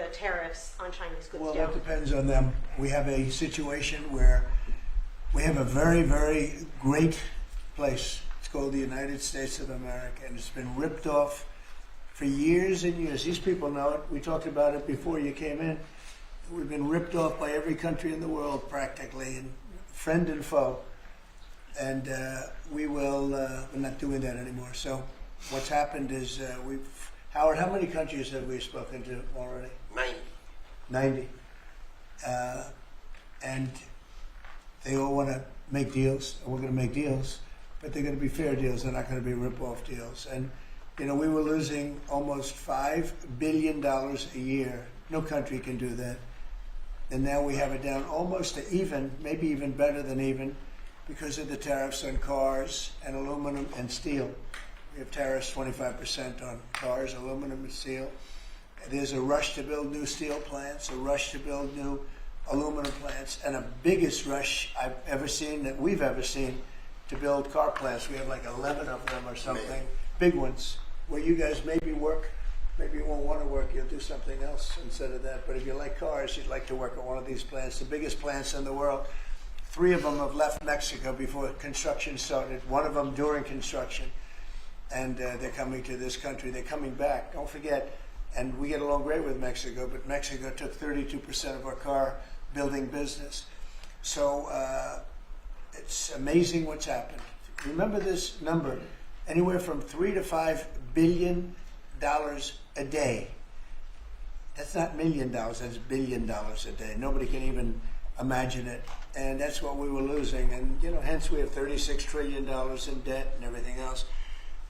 the tariffs on Chinese goods Well, down? that depends on them. We have a situation where we have a very, very great place. It's called the United States of America, and it's been ripped off for years and years. These people know it. We talked about it before you came in. We've been ripped off by every country in the world practically, and friend and foe. And we're not doing that anymore. So what's happened is Howard, how many countries have we spoken to already? 90. And they all want to make deals, and we're going to make deals, but they're going to be fair deals. They're not going to be rip-off deals. And, you know, we were losing almost $5 billion a year. No country can do that. And now we have it down almost to even, maybe even better than even, because of the tariffs on cars and aluminum and steel. We have tariffs 25% on cars, aluminum and steel. There's a rush to build new steel plants, a rush to build new aluminum plants, and a biggest rush I've ever seen, that we've ever seen, to build car plants. We have like 11 of them or something, big ones, where you guys maybe work. Maybe you won't want to work, you'll do something else instead of that. But if you like cars, you'd like to work at one of these plants, the biggest plants in the world. 3 of them have left Mexico before construction started, 1 of them during construction. And they're coming to this country. They're coming back. Don't forget, and we get along great with Mexico, but Mexico took 32% of our car building business. So it's amazing what's happened. Remember this number, anywhere from $3 to $5 billion a day. That's not $1 million, that's $1 billion a day. Nobody can even imagine it. And that's what we were losing. And, you know, hence we have $36 trillion in debt and everything else.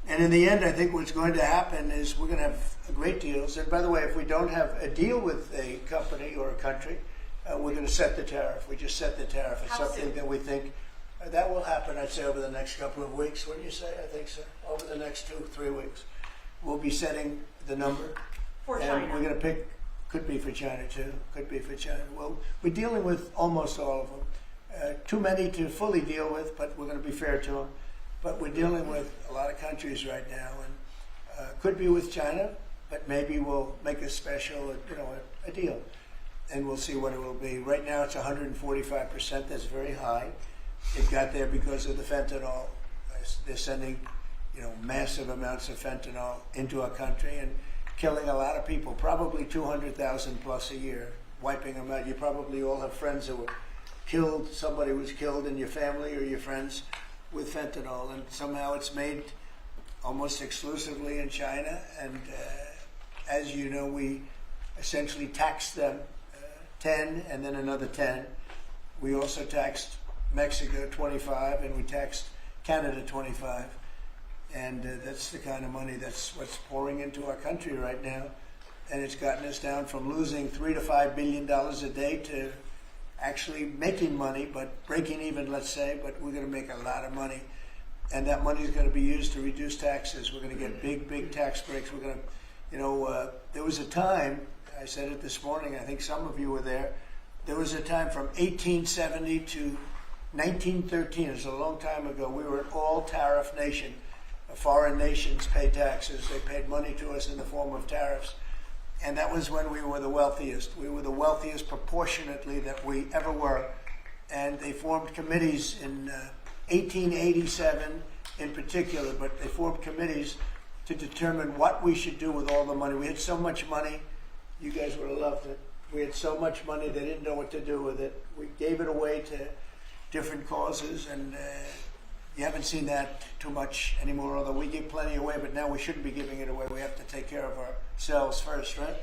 And in the end, I think what's going to happen is we're going to have great deals. And by the way, if we don't have a deal with a company or a country, we're going to set the tariff. We just set the tariff. It's something that we think that will happen, I'd say, over the next couple of weeks. What do you say? I think so. Over the next 2-3 weeks. We'll be setting the number. For and China. We're going to pick, could be for China too, could be for China. Well, we're dealing with almost all of them. Too many to fully deal with, but we're going to be fair to them. But we're dealing with a lot of countries right now, and could be with China, but maybe we'll make a special, you know, a deal, and we'll see what it will be. Right now it's 145%, that's very high. It got there because of the fentanyl. They're sending, you know, massive amounts of fentanyl into our country and killing a lot of people, probably 200,000 plus a year, wiping them out. You probably all have friends that were killed, somebody was killed in your family or your friends with fentanyl, and somehow it's made almost exclusively in China. And as you know, we essentially taxed them 10 and then another 10. We also taxed Mexico 25, and we taxed Canada 25. And that's the kind of money that's what's pouring into our country right now. And it's gotten us down from losing $3 to $5 billion a day to actually making money, but breaking even, let's say, but we're going to make a lot of money. And that money is going to be used to reduce taxes. We're going to get big, big tax breaks. We're going to, you know, there was a time, I said it this morning, I think some of you were there was a time from 1870 to 1913, it was a long time ago, we were an all-tariff nation. Foreign nations pay taxes. They paid money to us in the form of tariffs. And that was when we were the wealthiest. We were the wealthiest proportionately that we ever were. And they formed committees in 1887 in particular, but they formed committees to determine what we should do with all the money. We had so much money, you guys would have loved it. We had so much money, they didn't know what to do with it. We gave it away to different causes, and you haven't seen that too much anymore, although we give plenty away, but now we shouldn't be giving it away. We have to take care of ourselves first, right?